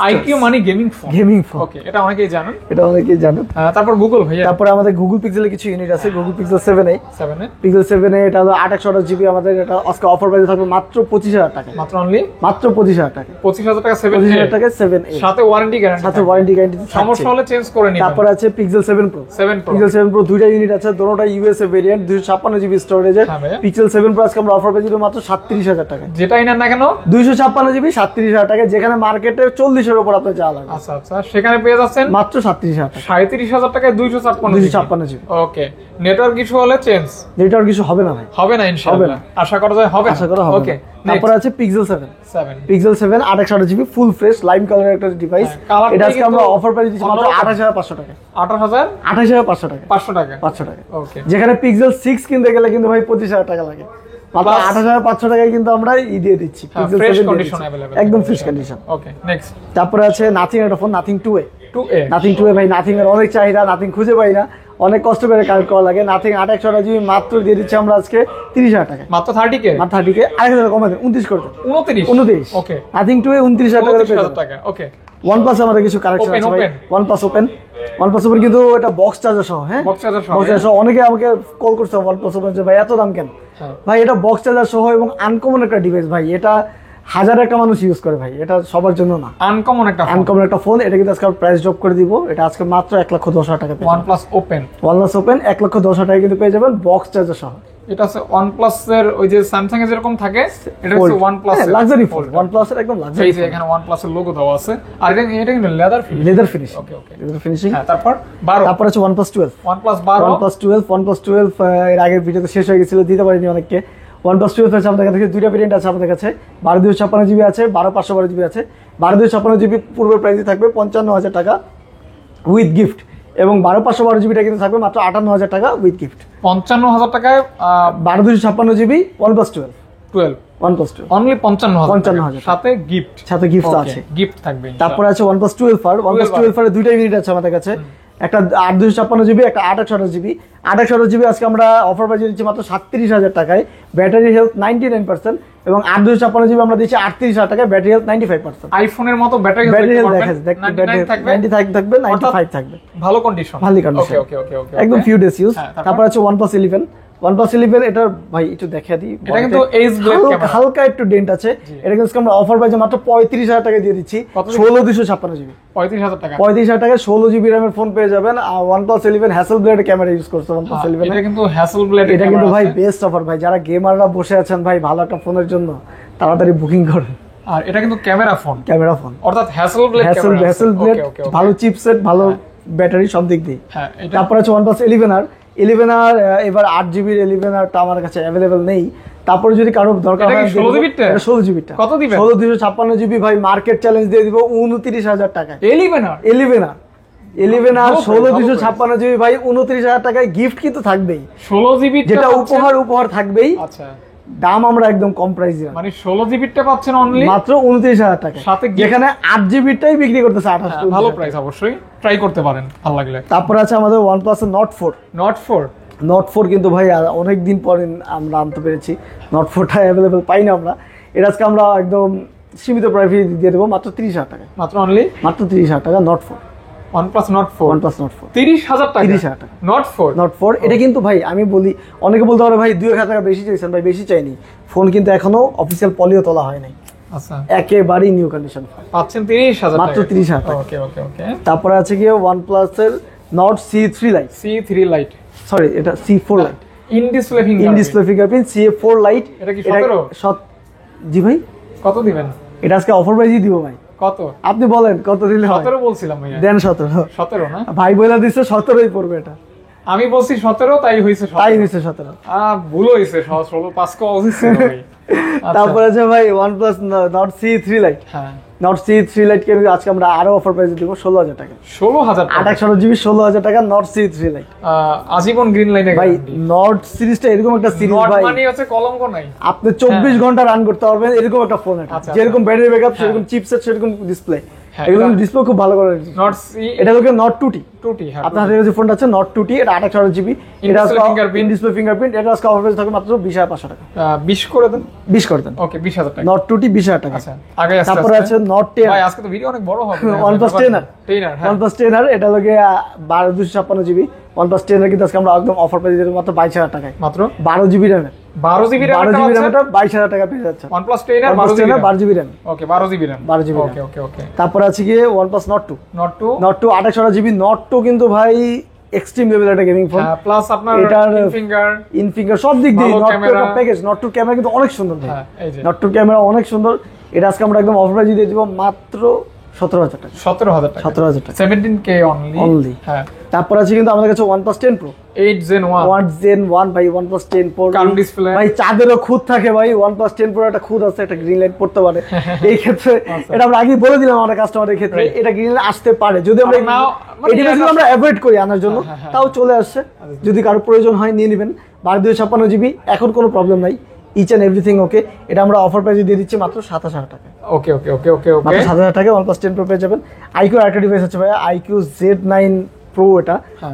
আইকিউ মানে গেমিং ফোন ওকে, এটা অনেকেই জানেন, তারপর গুগল ভাইয়া, তারপরে আমাদের গুগল পিক্সেলের কিছু ইউনিট আছে, Google pixel 7a pixel 7a, এটা হলো 28GB, আমাদের এটা আজকে অফার প্রাইসে থাকবে মাত্র 25000 টাকা, মাত্র অনলি মাত্র 25000 টাকা, 25000 টাকা 7a সাথে ওয়ারেন্টি গ্যারান্টি, সমস্যা হলে চেঞ্জ করে নিবেন। তারপর আছে পিক্সেল 7 Pro পিক্সেল 7 Pro দুইটা ইউনিট আছে, দুটোটা ইউএসএ ভেরিয়েন্ট, 256GB স্টোরেজের। পিক্সেল 7 Pro আজকে আমরা অফার প্রাইসে দিব মাত্র 37000 টাকা, যেটাই নেন না কেন 256GB 37000 টাকা, যেখানে মার্কেটে 40 এর উপর আপনি যা লাগবে। আচ্ছা আচ্ছা, সেখানে পেয়ে যাচ্ছেন মাত্র 37000 টাকা, 37000 টাকায় 256GB। ওকে, নেটওয়ার্ক কিছু হলে চেঞ্জ, নেটওয়ার্ক কিছু হবে না ভাই, হবে না ইনশাআল্লাহ, আশা করা যায় হবে, আশা করা হবে। ওকে, তারপর আছে pixel 7 28GB full fresh lime কালারের একটা ডিভাইস, এটা আজকে আমরা অফার প্রাইস দিচ্ছি মাত্র 28500 টাকা, 28500 টাকা, 500 টাকা। ওকে, যেখানে পিক্সেল 6 কিনতে গেলে কিন্তু ভাই 25000 টাকা লাগে, মাত্র 28500 টাকায় কিন্তু আমরা দিয়ে দিচ্ছি পিক্সেল 7 কন্ডিশন अवेलेबल, একদম ফ্রেশ কন্ডিশন। ওকে, নেক্সট। তারপর আছে নাথিং এর phone, nothing 2a nothing 2a ভাই, নাথিং এর অনেক চাহিদা, নাথিং খুঁজে পাই না, অনেক কষ্ট করে কালেক্ট করা লাগে। নাথিং 28GB মাত্র দিয়ে দিচ্ছি আমরা আজকে 30000 টাকা, মাত্র 30k, মাত্র 30k, 1000 টাকা কমাই দেন, 29 করে দেন, 29। ওকে, নাথিং 2a 29000 টাকা। ওকে, OnePlus আমাদের কিছু কালেকশন আছে ভাই, OnePlus ওপেন কিন্তু এটা বক্স চার্জার সহ, হ্যাঁ বক্স চার্জার সহ, অনেকে আমাকে কল করছে OnePlus ওপেন যে ভাই এত দাম কেন? ভাই এটা বক্স চার্জার সহ এবং আনকমন একটা ডিভাইস ভাই, এটা হাজার একটা মানুষ ইউজ করে ভাই, এটা সবার জন্য না, আনকমন একটা ফোন। এটা কিন্তু আজকে প্রাইস ড্রপ করে দিব, এটা আজকে মাত্র 1,10,000 টাকা পেয়ে OnePlus ওপেন 1,10,000 টাকা কিন্তু পেয়ে যাবেন বক্স চার্জার সহ। এটা আছে OnePlus এর ওই যে স্যামসাং এ যেরকম থাকে, এটা হচ্ছে OnePlus এর লাক্সারি ফোন, OnePlus এর একদম লাক্সারি, এই যে এখানে OnePlus এর লোগো দেওয়া আছে, আর এটা কিন্তু লেদার ফিনিশ। ওকে, লেদার ফিনিশিং। তারপর 12, তারপর আছে OnePlus 12 OnePlus 12 এর আগের ভিডিওতে শেষ হয়ে গেছিল, দিতে পারিনি অনেককে। OnePlus 12 আছে আমাদের কাছে, দুইটা ভেরিয়েন্ট আছে আমাদের কাছে, 12256GB আছে, 12512GB আছে। 12256GB পূর্বের প্রাইসে থাকবে 55000 টাকা উইথ গিফট, এবং 12512GBটা কিন্তু থাকবে মাত্র 58000 টাকা উইথ গিফট। 55000 টাকায় 12256GB OnePlus 12 অনলি 55000 সাথে গিফট আছে, গিফট থাকবে। তারপর আছে OnePlus 12 এর দুইটা ইউনিট আছে আমাদের কাছে, একটা 8256GB, একটা 828GB। 828GB আজকে আমরা অফার প্রাইসে দিচ্ছি মাত্র 37000 টাকায়, ব্যাটারি হেলথ 99%, এবং 8256GB আমরা দিচ্ছি 38000 টাকায়, ব্যাটারি হেলথ 95%। আইফোনের মতো ব্যাটারি হেলথ থাকবে 95 থাকবে, ভালো কন্ডিশন। ওকে, একদম ফিউ ডেজ ইউজ। তারপর আছে OnePlus 11 এটা ভাই একটু দেখিয়ে দিই, এটা কিন্তু এইচ ব্লেড ক্যামেরা, হালকা একটু ডেন্ট আছে, এটা কিন্তু আমরা অফার প্রাইসে মাত্র 35000 টাকা দিয়ে দিচ্ছি, 16256GB 35000 টাকা, 35000 টাকায় 16GB র্যামের ফোন পেয়ে যাবেন। আর OnePlus 11 হ্যাসেলব্লেড ক্যামেরা ইউজ করছে OnePlus 11, এটা কিন্তু হ্যাসেলব্লেড, এটা কিন্তু ভাই বেস্ট অফার ভাই, যারা গেমাররা বসে আছেন ভাই ভালো একটা ফোনের জন্য তাড়াতাড়ি বুকিং করেন। আর এটা কিন্তু ক্যামেরা ফোন, অর্থাৎ হ্যাসেলব্লেড, ভালো চিপসেট, ভালো ব্যাটারি, সব দিক দিয়ে। তারপর আছে OnePlus 11R এবার 8GB 11Rটা আমার কাছে अवेलेबल নেই, তারপরে যদি কারো দরকার হয় 16GB কত দিবেন? 16256GB ভাই, মার্কেট চ্যালেঞ্জ দিয়ে দিব 29000 টাকায়। 11R 16256GB ভাই, 29000 টাকায় গিফট কিন্তু থাকবেই, 16GB যেটা উপহার থাকবেই। আচ্ছা, দাম আমরা একদম কম প্রাইসে, মানে 16GBটা পাচ্ছেন অনলি মাত্র 29000 টাকা, সাথে যেখানে 8GBটাই বিক্রি করতেছে 28। ভালো প্রাইস, অবশ্যই ট্রাই করতে পারেন ভালো লাগলে। তারপর আছে আমাদের OnePlus Nord 4 কিন্তু ভাই অনেক দিন পরে আমরা আনতে পেরেছি, Nord 4টা अवेलेबल পাই না আমরা, এটা আজকে আমরা একদম সীমিত প্রাইসে দিয়ে দেব মাত্র 30000 টাকা, মাত্র 30000 টাকা OnePlus Nord 4 30000 টাকা Nord 4 এটা কিন্তু ভাই আমি বলি, অনেকে বলতে পারে ভাই 2000 টাকা বেশি চাইছেন, ভাই বেশি চাইনি, ফোন কিন্তু এখনো অফিশিয়াল পলিও তোলা হয় নাই। আচ্ছা, একেবারেই নিউ কন্ডিশন পাচ্ছেন 30000 টাকা, মাত্র 30000 টাকা। ওকে। তারপরে আছে কি OnePlus এর Nord C3 Lite, সরি এটা C4 Lite, in display fingerprint C4 Lite। এটা কি 17? জি ভাই, কত দিবেন? এটা আজকে অফার প্রাইসই দিব ভাই। কত আপনি বলেন কত দিলে হয়? 17 বলছিলাম ভাইয়া, দেন 17 না ভাই বলে দিচ্ছে 17ই পড়বে, এটা আমি বলছি 17, তাই হইছে 17 ভুল হইছে, 16 5 কো হইছে ভাই। তারপরে আছে ভাই OnePlus Nord C3 Lite, Nord C3 Lite কে আজকে আমরা আরো অফার প্রাইসে দিব 16000 টাকা, 128GB 16000 টাকা Nord C3 Lite, আজীবন গ্রিন লাইনে। ভাই Nord সিরিজটা এরকম একটা সিরিজ ভাই, মানে হচ্ছে কলঙ্ক নাই, আপনি 24 ঘন্টা রান করতে পারবেন এরকম একটা ফোন, এটা যেরকম ব্যাটারি ব্যাকআপ, সেরকম চিপসেট, সেরকম ডিসপ্লে, এগুলো ডিসপ্লে খুব ভালো করে নট সি এটা হলো নট 2T 2T হ্যাঁ আপনার হাতে যে ফোনটা আছে নট 2T এটা 28GB এটা ডিসপ্লে ফিঙ্গারপ্রিন্ট এটা আজকে অফার প্রাইস থাকবে মাত্র 20500 টাকা 20 করে দেন 20 করে দেন ওকে 20000 টাকা নট 2T 20000 টাকা আচ্ছা আগে আসছে তারপর আছে নট 10 ভাই আজকে তো ভিডিও অনেক বড় হবে OnePlus 10 হ্যাঁ OnePlus 10 এটা লাগে 12256GB OnePlus 10 এর কিন্তু আজকে আমরা একদম অফার প্রাইস দিতে মাত্র 22000 টাকায় মাত্র 12GB RAM 12GB RAM 22000 টাকা পেয়ে যাচ্ছে OnePlus 10 এর 12GB RAM ওকে 12GB RAM 12GB ওকে ওকে ওকে তারপর আছে কি OnePlus Nord 2 Nord 2 28GB Nord 2 কিন্তু ভাই এক্সট্রিম লেভেল একটা গেমিং ফোন প্লাস আপনার ইন ফিঙ্গার সব দিক দিয়ে Nord 2 এর প্যাকেজ Nord 2 ক্যামেরা কিন্তু অনেক সুন্দর ভাই Nord 2 ক্যামেরা অনেক সুন্দর এটা আজকে আমরা একদম অফার প্রাইস দিয়ে দিব মাত্র 17000 টাকা 17000 টাকা 17K অনলি হ্যাঁ তারপর আছে কিন্তু আমাদের কাছে OnePlus 10 Pro 8 Gen 1 ভাই OnePlus 10 Pro কার্ভ ডিসপ্লে ভাই চাঁদেরও খুদ থাকে ভাই OnePlus 10 Pro একটা খুদ আছে একটা গ্রিন লাইট পড়তে পারে এই ক্ষেত্রে এটা আমরা আগেই বলে দিলাম আমাদের কাস্টমারের ক্ষেত্রে এটা গ্রিন লাইট আসতে পারে যদি আমরা এই ডিভাইসগুলো আমরা অ্যাভয়েড করি আনার জন্য তাও চলে আসছে যদি কারো প্রয়োজন হয় নিয়ে নেবেন 1256GB এখন কোনো প্রবলেম নাই ইচ এন্ড এভরিথিং ওকে এটা আমরা অফার প্রাইসে দিয়ে দিচ্ছি মাত্র 27000 টাকা ওকে ওকে ওকে ওকে ওকে মাত্র 7000 টাকা OnePlus 10 Pro পেয়ে যাবেন IQ একটা ডিভাইস আছে ভাই IQ Z9 Pro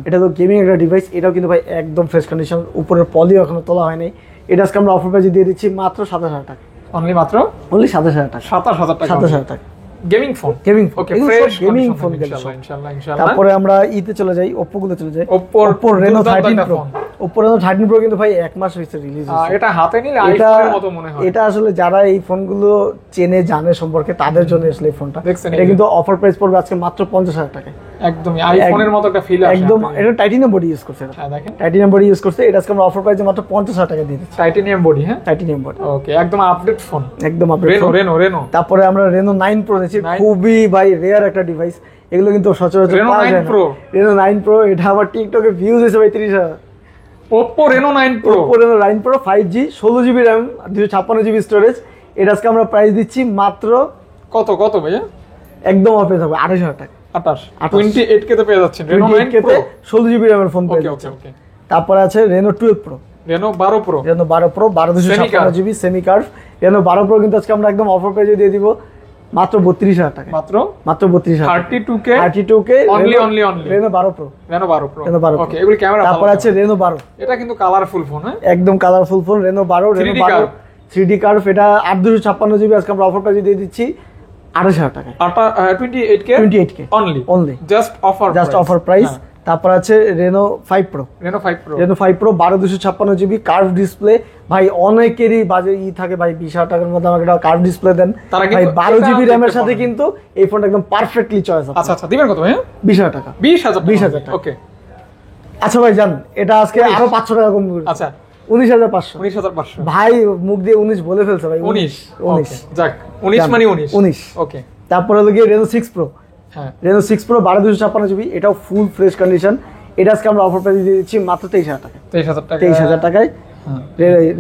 এটা তো গেমিং একটা ডিভাইস এটাও কিন্তু ভাই একদম ফ্রেশ কন্ডিশন উপরের পলিও এখনো তোলা হয়নি এটা আজকে আমরা অফার প্রাইসে দিয়ে দিচ্ছি মাত্র 27000 টাকা অনলি 27000 টাকা 27000 টাকা 27000 টাকা গেমিং ফোন ওকে ফ্রেশ গেমিং ফোন ইনশাআল্লাহ তারপরে আমরা ইতে চলে যাই Oppo গুলো চলে যাই Oppo Reno 13 Pro Oppo Reno 13 Pro কিন্তু ভাই এক মাস হইছে রিলিজ হইছে এটা হাতে নিলে আইফোনের মতো মনে হয় এটা আসলে যারা এই ফোনগুলো চেনে জানে সম্পর্কে তাদের জন্য আসলে এই ফোনটা এটা কিন্তু অফার প্রাইস পড়বে আজকে মাত্র 50000 টাকা একদমই আইফোনের মতো একটা ফিল আসে একদম এটা টাইটানিয়াম বডি ইউজ করছে হ্যাঁ দেখেন টাইটানিয়াম বডি ইউজ করছে এটা আজকে আমরা অফার প্রাইসে মাত্র 50000 টাকা দিয়ে দিচ্ছি টাইটানিয়াম বডি হ্যাঁ টাইটানিয়াম বডি ওকে একদম আপডেট ফোন একদম আপডেট রেনো তারপরে আমরা Reno 9 Pro নিয়েছি খুবই ভাই রেয়ার একটা ডিভাইস এগুলো কিন্তু সচরাচর পাওয়া যায় না Reno 9 Pro এটা আমার টিকটকে ভিউজ হয়েছে ভাই 30000 Oppo Reno 9 Pro Oppo Reno 9 Pro 5G 16GB RAM 256GB storage এটা আজকে আমরা প্রাইস দিচ্ছি মাত্র কত ভাইয়া একদম অফে থাকবে 28000 টাকা 28K তে পেয়ে যাচ্ছেন Reno 9 Pro 16GB RAM এর ফোন পেয়ে যাচ্ছেন ওকে তারপর আছে Reno 12 Pro Reno 12 Pro 12256GB semi curve Reno 12 Pro কিন্তু আজকে আমরা একদম অফার প্রাইসে দিয়ে দিব মাত্র 32000 টাকা মাত্র 32000 32K অনলি Reno 12 Pro ওকে এগুলো ক্যামেরা তারপর আছে Reno 12 এটা কিন্তু কালারফুল ফোন হ্যাঁ একদম colourful phone Reno 12 3D curve এটা 8256GB আজকে আমরা অফার প্রাইসে দিয়ে দিচ্ছি 28000 টাকা 28K only just offer price তারপর আছে Reno 5 Pro 12256GB curve display ভাই অনেকেরই বাজে থাকে ভাই 20000 টাকার মধ্যে আমাকে একটা কার্ভ ডিসপ্লে দেন ভাই 12GB RAM এর সাথে কিন্তু এই ফোনটা একদম পারফেক্টলি চয়েস আছে আচ্ছা দিবেন কত ভাই 20000 টাকা 20000 টাকা ওকে আচ্ছা ভাই জান এটা আজকে আরো 500 টাকা কম করে আচ্ছা 19500 ভাই মুখ দিয়ে 19 বলে ফেলছে ভাই 19 যাক 19 মানে 19 ওকে তারপর হলো কি Reno 6 Pro হ্যাঁ Reno 6 Pro 12256GB এটাও ফুল ফ্রেশ কন্ডিশন এটা আজকে আমরা অফার প্রাইস দিয়ে দিচ্ছি মাত্র 23000 টাকায়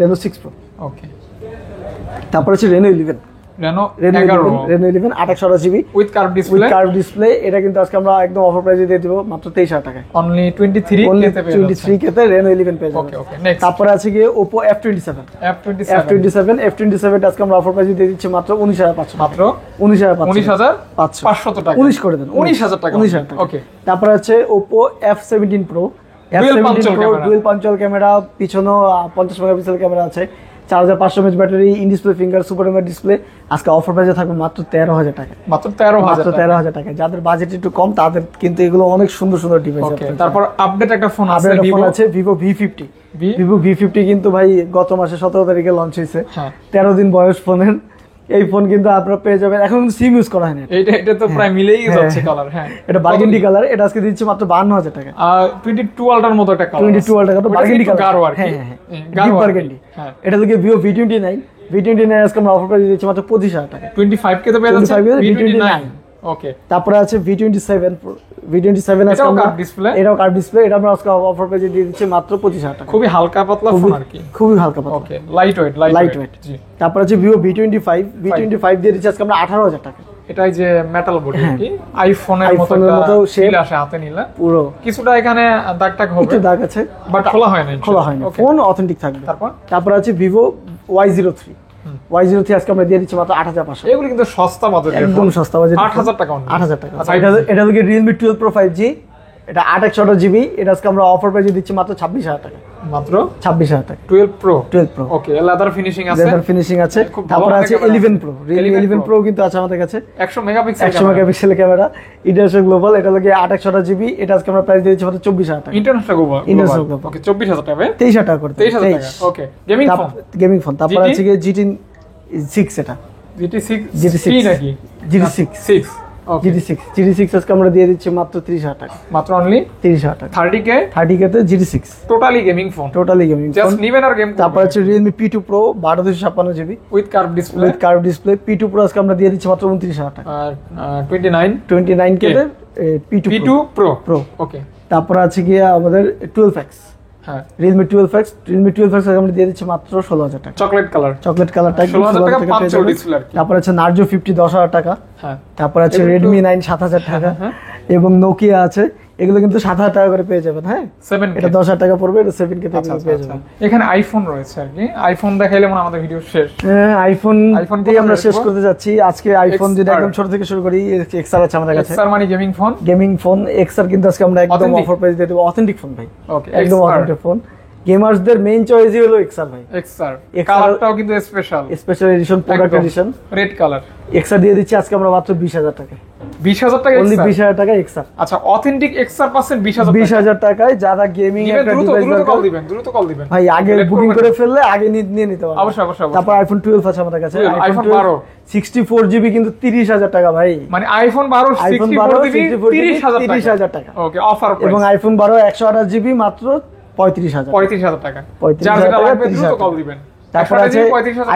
Reno 6 Pro ওকে তারপর আছে Reno 11 28GB with curve display এটা কিন্তু আজকে আমরা একদম অফার প্রাইসে দিয়ে দিব মাত্র 23000 টাকায় অনলি 23K তে Reno 11 পেয়ে যাবেন ওকে নেক্সট তারপর আছে কি Oppo F27 আজকে আমরা অফার প্রাইসে দিয়ে দিচ্ছি মাত্র 19500 মাত্র 19500 টাকা 19 করে দেন 19000 টাকা ওকে তারপর আছে Oppo F17 Pro ডুয়াল পাঞ্চুয়াল ক্যামেরা পিছনেও 50 মেগাপিক্সেল ক্যামেরা আছে 4500 mAh battery in display finger super এমএলইডি ডিসপ্লে আজকে অফার প্রাইসে থাকবে মাত্র 13000 টাকা মাত্র 13000 টাকা যাদের বাজেট একটু কম তাদের কিন্তু এগুলো অনেক সুন্দর ডিভাইস আছে তারপর আপডেট একটা ফোন আছে Vivo V50 কিন্তু ভাই গত মাসে 17 তারিখে লঞ্চ হয়েছে 13 দিন বয়স ফোনের এই ফোন কিন্তু আপনারা পেয়ে যাবেন এখন সিম ইউজ করা হয় না এটা তো প্রায় মিলেই যাচ্ছে কালার হ্যাঁ এটা বার্গেন্ডি কালার এটা আজকে দিচ্ছি মাত্র 52000 টাকা 22 আল্ট্রার মতো একটা কালার 22 আল্ট্রা তো বার্গেন্ডি কালার গাঢ় আর কি গাঢ় বার্গেন্ডি এটা লাগে Vivo V29 আজকে আমরা অফার প্রাইসে দিচ্ছি মাত্র 25000 টাকা 25K তে পেয়ে যাচ্ছে V29 ওকে তারপরে আছে V27 আজকে আমরা এটাও কার্ভ ডিসপ্লে এটা আমরা আজকে অফার প্রাইসে দিয়ে দিচ্ছি মাত্র 25000 টাকা খুবই হালকা পাতলা ফোন আর কি খুবই হালকা পাতলা ওকে লাইট ওয়েট জি তারপর আছে Vivo V25 দিয়ে দিচ্ছি আজকে আমরা 18000 টাকা এটাই যে মেটাল বডি কি আইফোনের মতো ফিল আসে হাতে নিলে পুরো কিছুটা এখানে দাগ হবে একটু দাগ আছে বাট খোলা হয় না ফোন অথেন্টিক থাকবে তারপর আছে Vivo Y03 Y03 আজকে আমরা দিয়ে দিচ্ছি মাত্র 8500। এগুলো কিন্তু সস্তা বাজেট, একদম সস্তা বাজেট, 8000 টাকা। 8000 টাকা। আচ্ছা, এটা হলো Realme 12 Pro 5G, এটা 8 জিবি, এটা আজকে আমরা অফার প্রাইসে দিচ্ছি মাত্র 26000 টাকা। মাত্র 26000 টাকা। 12 Pro। ওকে, লেদার ফিনিশিং আছে, লেদার ফিনিশিং আছে। তারপর আছে 11 Pro, Realme 11 Pro কিন্তু আছে আমাদের কাছে, 100 megapixel 100 megapixel camera, international global. এটা লাগে 8 জিবি, এটা আজকে আমরা প্রাইস দিয়েছি মাত্র 24000 টাকা। International global. ওকে, 24000 টাকা, 23000 টাকা করে, 23000 টাকা। ওকে, গেমিং ফোন। তারপর আছে কি GT 6, এটা GT6 নাকি? GT6 GT6 আজকে আমরা দিয়ে দিচ্ছি মাত্র 30000 টাকা। মাত্র অনলি 30000 টাকা। 30K তে GT6 totally gaming phone, just নিবেন আর গেম। তারপর আছে Realme P2 Pro 12256 GB with curve display. P2 Pro আজকে আমরা দিয়ে দিচ্ছি মাত্র 29000 টাকা। আর 29K তে P2 Pro। ওকে, তারপর আছে কি আমাদের 12X, হ্যাঁ, Realme 12X আজকে আমরা দিয়ে দিচ্ছি মাত্র 16000 টাকা। চকলেট কালারটা 16000 টাকা পাঁচশো ডিসপ্লে। তারপর আছে Narzo 50 10000 টাকা। হ্যাঁ, তারপর আছে Redmi 9 7000 টাকা, এবং Nokia আছে, এগুলো কিন্তু 7000 টাকা করে পেয়ে যাবেন। হ্যাঁ, 7K, এটা 10000 টাকা পড়বে, এটা 7K তে পেয়ে যাবেন। এখানে আইফোন রয়েছে আর কি, আইফোন দেখাইলে মনে আমাদের ভিডিও শেষ। আইফোন দিয়ে আমরা শেষ করতে যাচ্ছি আজকে। আইফোন যদি একদম ছোট থেকে শুরু করি, XR আছে আমাদের কাছে, XR মানে গেমিং ফোন। XR কিন্তু আজকে আমরা একদম অফার প্রাইস দিয়ে দেব, অথেন্টিক ফোন ভাই। ওকে, একদম অথেন্টিক ফোন। গেমার্সদের মেইন চয়েসই হলো XR ভাই। XR কালারটাও কিন্তু special edition, product edition, red colour. XR দিয়ে দিচ্ছি আজকে আমরা মাত্র 20000 টাকা। 20000 টাকা অনলি 20000 টাকা XR। আচ্ছা, অথেন্টিক XR পাচ্ছেন 20000 টাকায়। যারা গেমিং একটা ডিভাইস দ্রুত কল দিবেন ভাই, আগে বুকিং করে ফেললে আগে নিয়ে নিতে পারবেন। অবশ্যই। তারপর iPhone 12 আছে আমাদের কাছে, iPhone 12 64 জিবি কিন্তু 30000 টাকা ভাই। মানে iPhone 12 64 জিবি 30000 টাকা। ওকে, অফার প্রাইস। এবং iPhone 12 128 জিবি মাত্র 35000 টাকা। 35000 যার যেটা টাকা, লাগবে দ্রুত 30000 কল দিবেন। তারপর আছে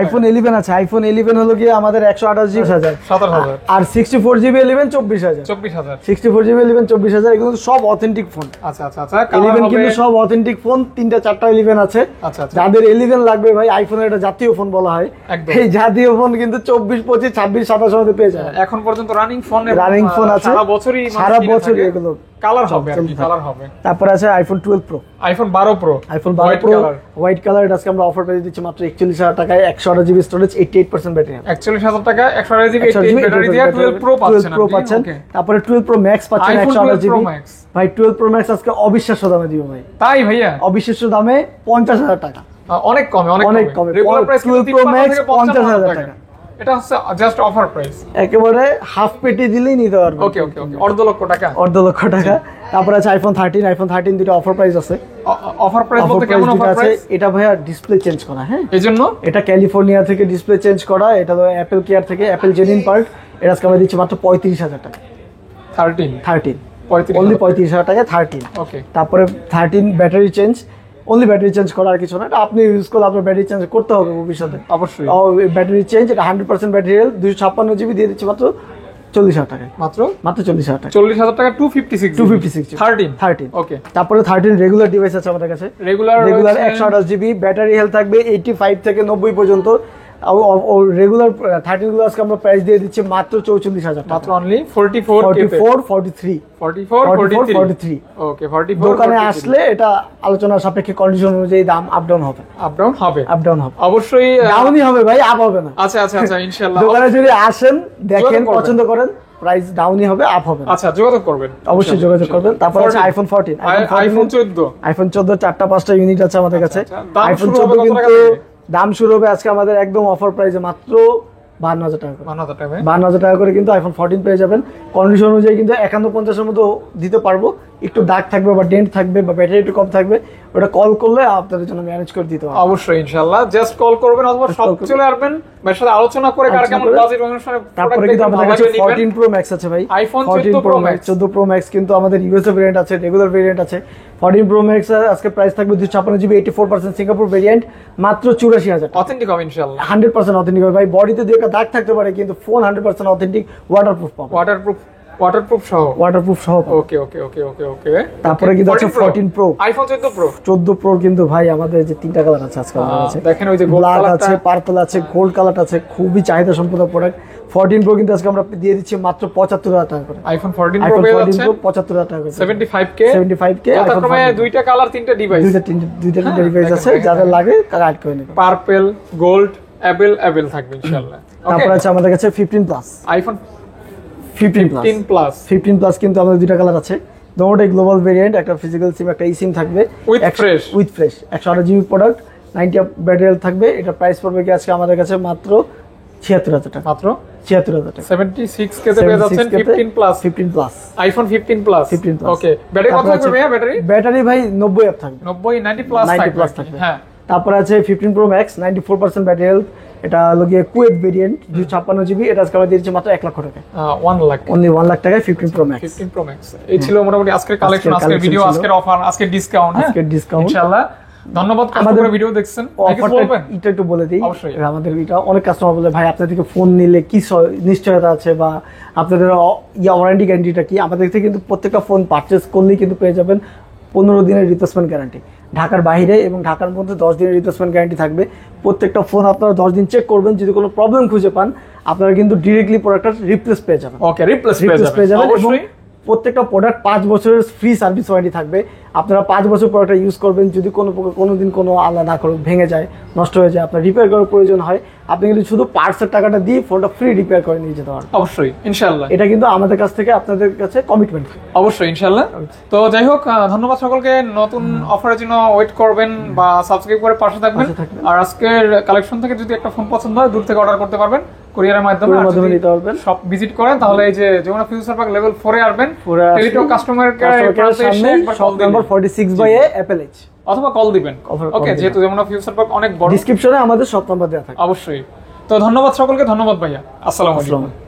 iPhone 11 আছে, iPhone 11 হলো কি আমাদের 128 জিবি 27000, আর 64 জিবি 11 24000, 64 জিবি 11 24000। এগুলো সব অথেন্টিক ফোন। আচ্ছা, 11 কিন্তু সব অথেন্টিক ফোন, 3টা 4টা 11 আছে। আচ্ছা, যাদের 11 লাগবে ভাই, আইফোনের একটা জাতীয় ফোন বলা হয়, এই জাতীয় ফোন কিন্তু 24 25 26 27 মধ্যে পেয়ে যাবেন। এখন পর্যন্ত রানিং ফোন আছে, সারা বছরই এগুলো কালার হবে আর কি, কালার হবে। তারপর আছে iPhone 12 Pro, iPhone 12 Pro white colour. আজকে আমরা অফার প্রাইস দিচ্ছি মাত্র 41000 টাকায়, 128 জিবি স্টোরেজ, 88% ব্যাটারি। 41000 টাকা 128 জিবি 88 ব্যাটারি দিয়ে 12 Pro পাচ্ছেন। তারপরে 12 Pro Max পাচ্ছেন 128 জিবি ভাই। 12 Pro Max আজকে অবিশ্বাস্য দামে দিব ভাই। তাই ভাইয়া? অবিশ্বাস্য দামে 50000 টাকা। অনেক কমে। রেগুলার প্রাইস 12 Pro Max 50000 টাকা। এটা হচ্ছে জাস্ট অফার প্রাইস, একেবারে হাফ পেটি দিলেই নিতে পারবেন। ওকে, অর্ধ লক্ষ টাকা। তারপর আছে iPhone 13 দুটো অফার প্রাইস আছে। অফার প্রাইস বলতে কেমন অফার প্রাইস? এটা ভাইয়া ডিসপ্লে চেঞ্জ করা, হ্যাঁ, এজন্য এটা ক্যালিফোর্নিয়া থেকে ডিসপ্লে চেঞ্জ করা। এটা হলো অ্যাপল কেয়ার থেকে, অ্যাপল জেনুইন পার্ট। এটা আজকে আমরা দিচ্ছি মাত্র 35000 টাকা। 13 অনলি 35000 টাকা 13। ওকে, তারপরে 13 battery change, only battery change করা, আর কিছু না। এটা আপনি ইউজ করলে আপনার ব্যাটারি চেঞ্জ করতে হবে ভবিষ্যতে, অবশ্যই। ব্যাটারি চেঞ্জ, এটা 100% ব্যাটারি হেলথ, 256 জিবি দিয়ে দিচ্ছি মাত্র 40000 টাকায়। মাত্র 40000 টাকা। 40000 টাকা 256 13। ওকে, তারপরে 13 রেগুলার ডিভাইস আছে আমাদের কাছে। রেগুলার 128 জিবি, ব্যাটারি হেলথ থাকবে 85 থেকে 90 পর্যন্ত। রেগুলার 13 গুলো আজকে আমরা প্রাইস দিয়ে দিচ্ছি মাত্র 44000 টাকা। মাত্র অনলি 44 43। ওকে, 44 দোকানে আসলে এটা আলোচনার সাপেক্ষে কন্ডিশন অনুযায়ী দাম আপ ডাউন হবে। অবশ্যই ডাউনই হবে ভাই, আপ হবে না। আচ্ছা, ইনশাআল্লাহ। দোকানে যদি আসেন, দেখেন, পছন্দ করেন, প্রাইস ডাউনই হবে, আপ হবে না। আচ্ছা, যোগাযোগ করবেন, অবশ্যই যোগাযোগ করবেন। তারপর আছে iPhone 14, iPhone 14 4টা 5টা ইউনিট আছে আমাদের কাছে। iPhone 14 কিন্তু দাম শুরু হবে আজকে আমাদের একদম অফার প্রাইসে মাত্র 52000 টাকা। 52000 টাকা করে কিন্তু iPhone 14 পেয়ে যাবেন। কন্ডিশন অনুযায়ী কিন্তু 51-50 এর মতো দিতে পারবো। একটু দাগ থাকবে বা ডেন্ট থাকবে বা ব্যাটারি একটু কম থাকবে, ওটা কল করলে আপনাদের জন্য ম্যানেজ করে দিতে পারবো। অবশ্যই ইনশাআল্লাহ, জাস্ট কল করবেন অথবা সব চলে আসবেন, ভাইয়ের সাথে আলোচনা করে কার কেমন বাজেট অনুসারে। তারপরে কিন্তু আমাদের কাছে 14 Pro Max আছে ভাই। iPhone 14 Pro Max কিন্তু আমাদের ইউএসএ ভেরিয়েন্ট আছে, রেগুলার ভেরিয়েন্ট আছে। 14 Pro Max আজকে প্রাইস থাকবে 256 জিবি 84% সিঙ্গাপুর ভেরিয়েন্ট, মাত্র 84000 টাকা। অথেন্টিক হবে ইনশাআল্লাহ, 100% অথেন্টিক হবে ভাই। বডিতে দুই একটা দাগ থাকতে পারে কিন্তু ফোন 100% অথেন্টিক, ওয়াটারপ্রুফ পাবে। ওয়াটারপ্রুফ সহ। ওকে। তারপরে কিন্তু আছে 14 Pro, iPhone 14 Pro কিন্তু ভাই আমাদের যে তিনটা কালার আছে আজকে আমাদের কাছে। দেখেন, ওই যে গোল্ড কালার আছে, পার্পল আছে, গোল্ড কালার আছে, খুবই চাহিদা সম্পন্ন প্রোডাক্ট। 14 Pro কিন্তু আজকে আমরা দিয়ে দিচ্ছি মাত্র 75000 টাকা করে। iPhone 14 Pro পেয়ে যাচ্ছে 75000 টাকা করে, 75k। তারপরে দুইটা কালার, তিনটা ডিভাইস, দুইটা ডিভাইস আছে। যাদের লাগে তারা অ্যাড করে নেবে। পার্পল, গোল্ড, অ্যাভেলেবল থাকবে ইনশাআল্লাহ। তারপর আছে আমাদের কাছে 15 প্লাস, আইফোন 15 প্লাস 15 প্লাস কিন্তু আমাদের দুইটা কালার আছে, দুটোই গ্লোবাল ভেরিয়েন্ট, একটা ফিজিক্যাল সিম একটা সিম থাকবে with fresh 128 GB product, 90 up battery health থাকবে। এটা প্রাইস পড়বে কি আজকে আমাদের কাছে মাত্র 76000 টাকা, মাত্র 76000 টাকা। 76 কে তে পেয়ে যাচ্ছেন 15 প্লাস আইফোন 15 প্লাস। ওকে, ব্যাটারি কত থাকবে ভাইয়া? ব্যাটারি ভাই 90 আপ থাকবে, 90 প্লাস থাকবে। হ্যাঁ, তারপর আছে 15 প্রো ম্যাক্স 94% ব্যাটারি হেলথ, এটা হলো গিয়ে কুয়েত ভেরিয়েন্ট 256 জিবি, এটা আজকে আমরা দিয়েছি মাত্র 1 লাখ টাকা, 1 লাখ, অনলি 1 লাখ টাকায় 15 প্রো ম্যাক্স। 15 প্রো ম্যাক্স এই ছিল মোটামুটি আজকের কালেকশন, আজকের ভিডিও, আজকের অফার, আজকের ডিসকাউন্ট। হ্যাঁ, আজকের ডিসকাউন্ট ইনশাআল্লাহ। ধন্যবাদ আমাদের ভিডিও দেখছেন। এটা একটু বলে দিই, অবশ্যই। আমাদের এটা অনেক কাস্টমার বলে ভাই আপনাদের থেকে ফোন নিলে কি নিশ্চয়তা আছে বা আপনাদের ওয়ারেন্টি গ্যারান্টিটা কি? আমাদের থেকে কিন্তু প্রত্যেকটা ফোন পারচেজ করলেই কিন্তু পেয়ে যাবেন 15 দিনের রিপ্লেসমেন্ট গ্যারান্টি, ঢাকার বাইরে এবং ঢাকার মধ্যে 10 দিনের রিপ্লেসমেন্ট গ্যারান্টি থাকবে। প্রত্যেকটা ফোন আপনারা 10 দিন চেক করবেন, যদি কোনো প্রবলেম খুঁজে পান আপনারা কিন্তু ডিরেক্টলি প্রোডাক্টটা রিপ্লেস পেয়ে যাবেন। ওকে, রিপ্লেস পেয়ে যাবেন অবশ্যই। প্রত্যেকটা প্রোডাক্ট 5 বছরের ফ্রি সার্ভিস ওয়ারেন্টি থাকবে, আপনারা 5 বছর প্রোডাক্টটা ইউজ করবেন। যদি কোনোদিন কোনো আল্লাহ না করুক ভেঙে যায়, নষ্ট হয়ে যায়, আপনার রিপেয়ার করার প্রয়োজন হয়, আপনি কিন্তু শুধু পার্টসের টাকাটা দিয়ে ফোনটা ফ্রি রিপেয়ার করে নিয়ে যেতে পারবেন। অবশ্যই ইনশাআল্লাহ, এটা কিন্তু আমাদের কাছ থেকে আপনাদের কাছে কমিটমেন্ট। অবশ্যই ইনশাআল্লাহ। তো যাই হোক, ধন্যবাদ সকলকে। নতুন অফারের জন্য ওয়েট করবেন বা সাবস্ক্রাইব করে পাশে থাকবেন। আর আজকের কালেকশন থেকে যদি একটা ফোন পছন্দ হয় দূর থেকে অর্ডার করতে পারবেন, কুরিয়ারের মাধ্যমে নিতে পারবেন। সব ভিজিট করেন তাহলে এই যে যমুনা ফিউচার পার্ক লেভেল 4 এ আসবেন, টেলিটক কাস্টমার কেয়ার সামনে shop number 46/A Apple H, অথবা কল দিবেন। ওকে, যেহেতু যমুনা ফিউচার পার্ক অনেক বড়, ডেসক্রিপশনে আমাদের শপ নাম্বার দেওয়া থাকে। অবশ্যই। তো ধন্যবাদ সকলকে, ধন্যবাদ ভাইয়া, আসসালামু আলাইকুম।